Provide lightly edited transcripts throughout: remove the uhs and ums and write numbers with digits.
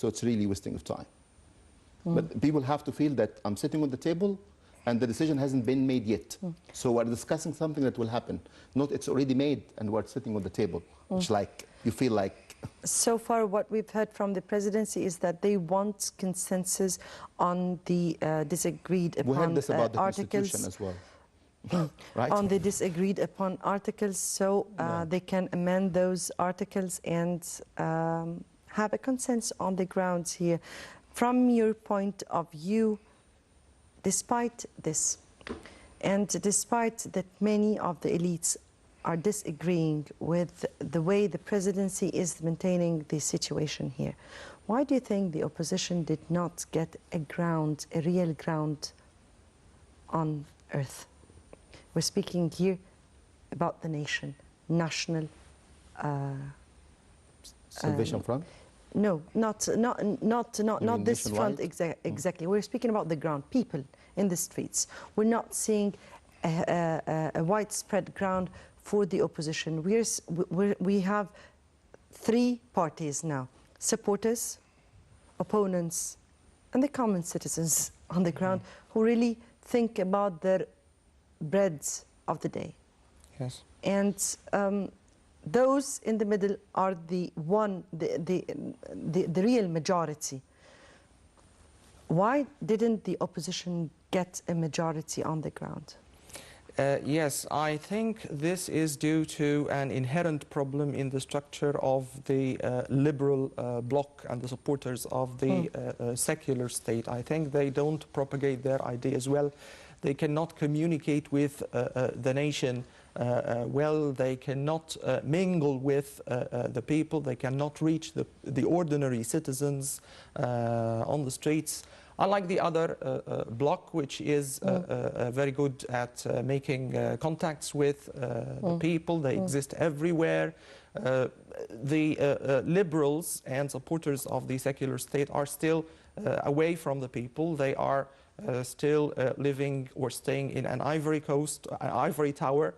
So it's really wasting of time. But people have to feel that I'm sitting on the table and the decision hasn't been made yet. So we're discussing something that will happen. Not it's already made and we're sitting on the table. It's like, you feel like... So far, what we've heard from the presidency is that they want consensus on the disagreed upon we heard this about the articles. Constitution as well. Right? On the disagreed upon articles, so they can amend those articles and have a consensus on the grounds here. From your point of view, despite this, and despite that many of the elites are disagreeing with the way the presidency is maintaining the situation here, why do you think the opposition did not get a ground, a real ground on earth? We're speaking here about the nation, national... Salvation Front? No, not this front exactly. We're speaking about the ground, people in the streets. We're not seeing a widespread ground for the opposition. We have three parties now: supporters, opponents, and the common citizens on the ground who really think about their breads of the day. Yes. And those in the middle are the real majority. Why didn't the opposition get a majority on the ground? Yes, I think this is due to an inherent problem in the structure of the liberal bloc and the supporters of the secular state. I think they don't propagate their ideas well. They cannot communicate with the nation well. They cannot mingle with the people. They cannot reach the ordinary citizens on the streets. Unlike the other bloc, which is very good at making contacts with the people. They exist everywhere. The liberals and supporters of the secular state are still away from the people. They are still living or staying in an ivory tower.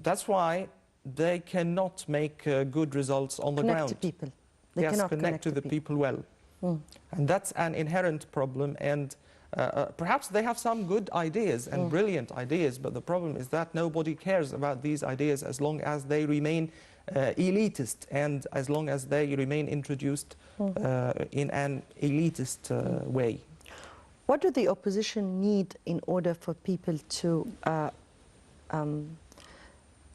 That's why they cannot make good results on the ground. Connect to people. They cannot connect to the people well. And that's an inherent problem, and perhaps they have some good ideas and brilliant ideas, but the problem is that nobody cares about these ideas as long as they remain elitist and as long as they remain introduced in an elitist way. What do the opposition need in order for people to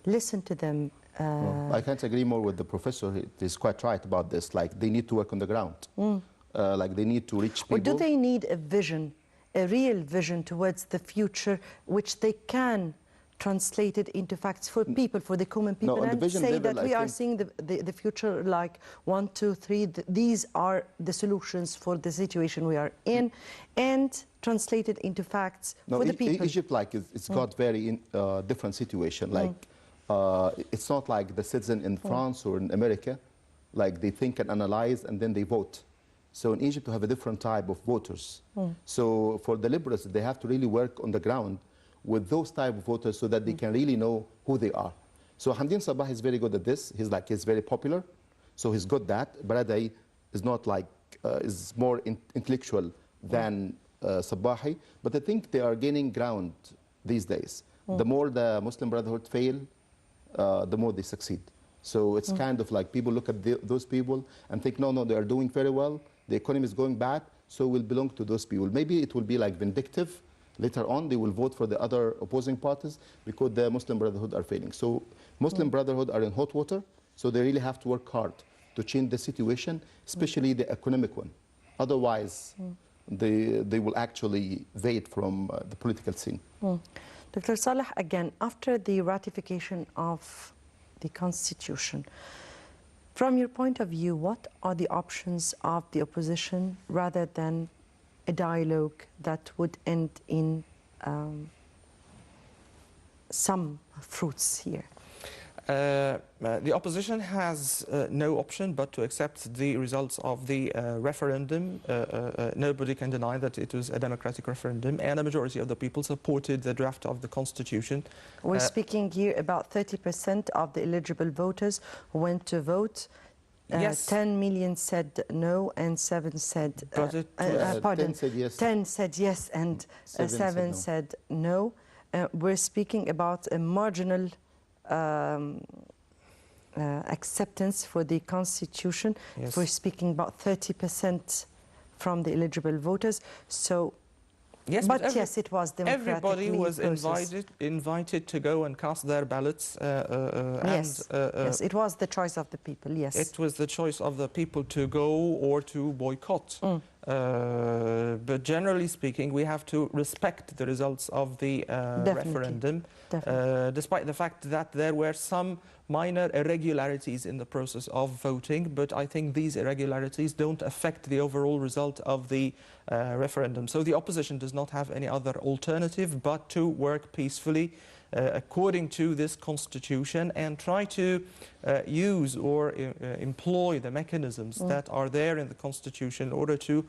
listen to them? I can't agree more with the professor. He's quite right about this. Like, they need to work on the ground. Like, they need to reach people. Or do they need a vision, a real vision towards the future, which they can translate it into facts for people, for the common people, No, and say that we are seeing the future like 1, 2, 3, these are the solutions for the situation we are in, and translate it into facts for the people? Egypt, like, it's got very different situation. Like, it's not like the citizen in France or in America, like they think and analyze and then they vote. So in Egypt, we have a different type of voters. So for the liberals, they have to really work on the ground with those type of voters so that they can really know who they are. So Hamdin Sabah is very good at this. He's very popular, so he's good at that. Baradei is not like, is more intellectual than Sabahi, but I think they are gaining ground these days. The more the Muslim Brotherhood fail, the more they succeed. So it's kind of like people look at those people and think, no, they are doing very well. The economy is going bad, so we'll belong to those people. Maybe it will be like vindictive. Later on, they will vote for the other opposing parties because the Muslim Brotherhood are failing. So Muslim Brotherhood are in hot water, so they really have to work hard to change the situation, especially the economic one. Otherwise, they will actually fade from the political scene. Dr. Saleh, again, after the ratification of the Constitution, from your point of view, what are the options of the opposition rather than a dialogue that would end in some fruits here? The opposition has no option but to accept the results of the referendum. Nobody can deny that it was a democratic referendum, and a majority of the people supported the draft of the Constitution. We're speaking here about 30% of the eligible voters who went to vote Yes. 10 million said no and 7 said, But it pardon, 10 said yes. 10 said yes and 7 said no. We're speaking about a marginal acceptance for the Constitution. Yes. We're speaking about 30% from the eligible voters. So, yes, but yes, it was everybody democratically was processed. invited to go and cast their ballots. Yes, yes, it was the choice of the people, yes. It was the choice of the people to go or to boycott. But generally speaking, we have to respect the results of the referendum, despite the fact that there were some minor irregularities in the process of voting. But I think these irregularities don't affect the overall result of the referendum. So the opposition does not have any other alternative but to work peacefully according to this constitution and try to use or employ the mechanisms that are there in the constitution in order to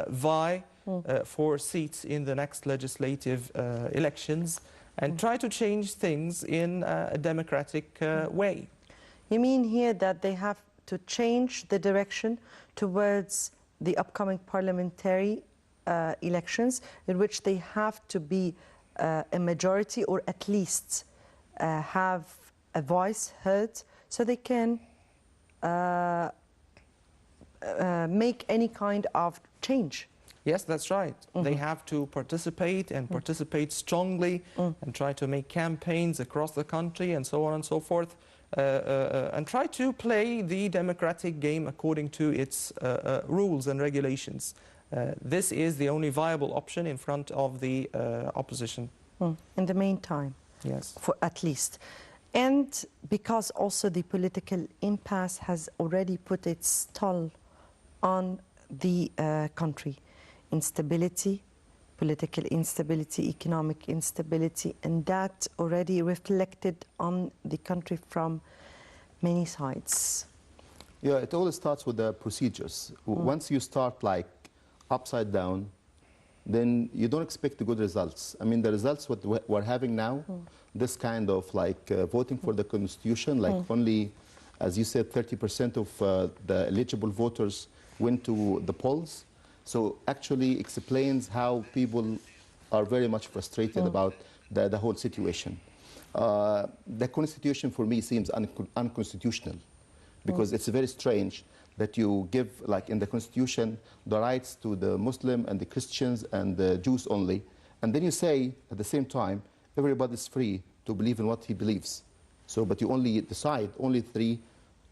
vie for seats in the next legislative elections and try to change things in a democratic way. You mean here that they have to change the direction towards the upcoming parliamentary elections, in which they have to be a majority, or at least have a voice heard, so they can make any kind of change? Yes, that's right. They have to participate and participate strongly and try to make campaigns across the country and so on and so forth, and try to play the democratic game according to its rules and regulations. This is the only viable option in front of the opposition. In the meantime, yes, for at least. And because also the political impasse has already put its toll on the country. Instability, political instability, economic instability, and that already reflected on the country from many sides. Yeah, it all starts with the procedures. Once you start like upside down, then you don't expect the good results. I mean, the results what we're having now, this kind of like voting for the Constitution, like only, as you said, 30% of the eligible voters went to the polls. So actually explains how people are very much frustrated about the whole situation. The Constitution for me seems unconstitutional, because it's very strange that you give, like in the Constitution, the rights to the Muslim and the Christians and the Jews only. And then you say, at the same time, everybody's free to believe in what he believes. So, but you only decide only 3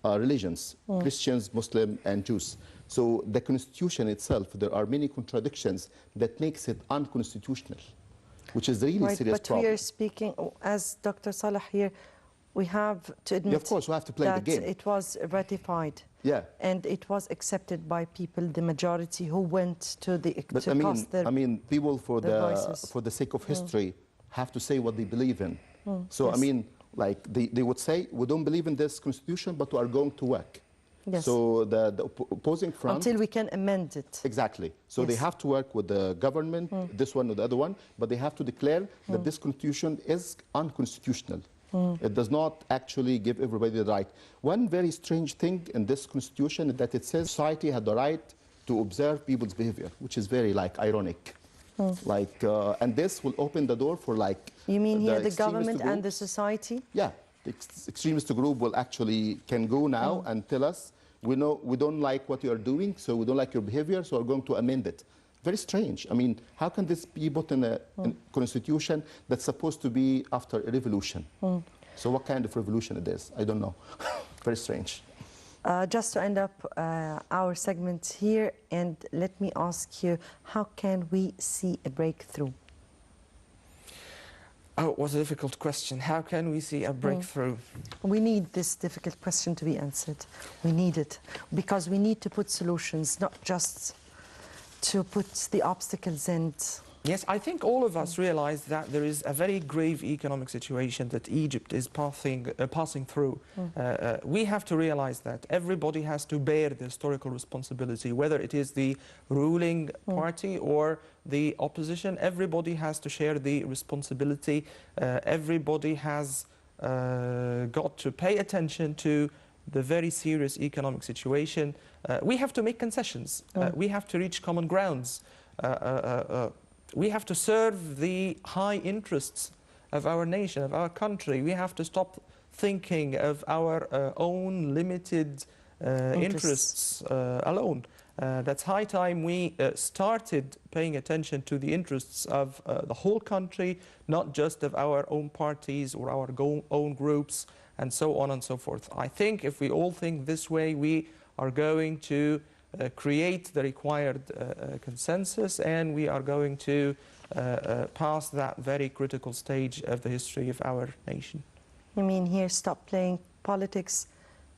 religions, Christians, Muslim, and Jews. So the Constitution itself, there are many contradictions that makes it unconstitutional, which is a really serious problem. But we are speaking, as Dr. Salah here, we have to admit of course, we have to play the game. It was ratified. Yeah. And it was accepted by people, the majority who went to the But to cast their, I mean, people for voices. the sake of history have to say what they believe in. So Yes. I mean, like they would say, we don't believe in this Constitution, but we are going to work. Yes. So the opposing front, until we can amend it. exactly. So they Yes. have to work with the government, this one or the other one, but they have to declare that this Constitution is unconstitutional. It does not actually give everybody the right. One very strange thing in this Constitution is that it says society had the right to observe people's behavior, which is very like ironic. Like, and this will open the door for like. You mean here the extremist government and the groups. society? Yeah, the extremist group will actually can go now and tell us, we don't like what you are doing, so we don't like your behavior, so we're going to amend it. Very strange. I mean, how can this be put in a constitution that's supposed to be after a revolution? So what kind of revolution it is? I don't know. Very strange. Just to end up our segment here, and let me ask you, how can we see a breakthrough? Oh, it was a difficult question. How can we see a breakthrough? We need this difficult question to be answered. We need it, because we need to put solutions, not just to put the obstacles and... Yes, I think all of us realize that there is a very grave economic situation that Egypt is passing through. We have to realize that everybody has to bear the historical responsibility, whether it is the ruling party or the opposition. Everybody has to share the responsibility. Everybody has got to pay attention to the very serious economic situation, we have to make concessions. We have to reach common grounds. We have to serve the high interests of our nation, of our country. We have to stop thinking of our own limited interests alone. That's high time we started paying attention to the interests of the whole country, not just of our own parties or our own groups, and so on and so forth. I think if we all think this way, we are going to create the required consensus, and we are going to pass that very critical stage of the history of our nation. You mean here, stop playing politics,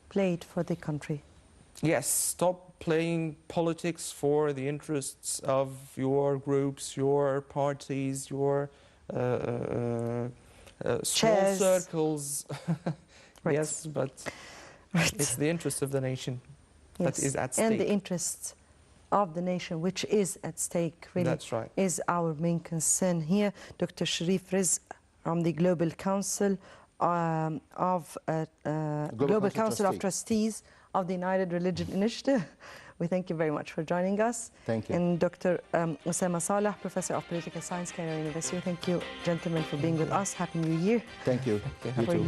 play it for the country? Yes, stop playing politics for the interests of your groups, your parties, your small circles. Right. Yes, but it's the interest of the nation that is at stake. And the interests of the nation, which is at stake, really. That's right. Is our main concern here. Dr. Sherif A Rizk from the Global Council of Trustees of the United Religion Initiative. We thank you very much for joining us. Thank you. And Dr. Osama Saleh, Professor of Political Science, Cairo University. Thank you, gentlemen, for being with us. Happy New Year. Thank you. Okay. You too.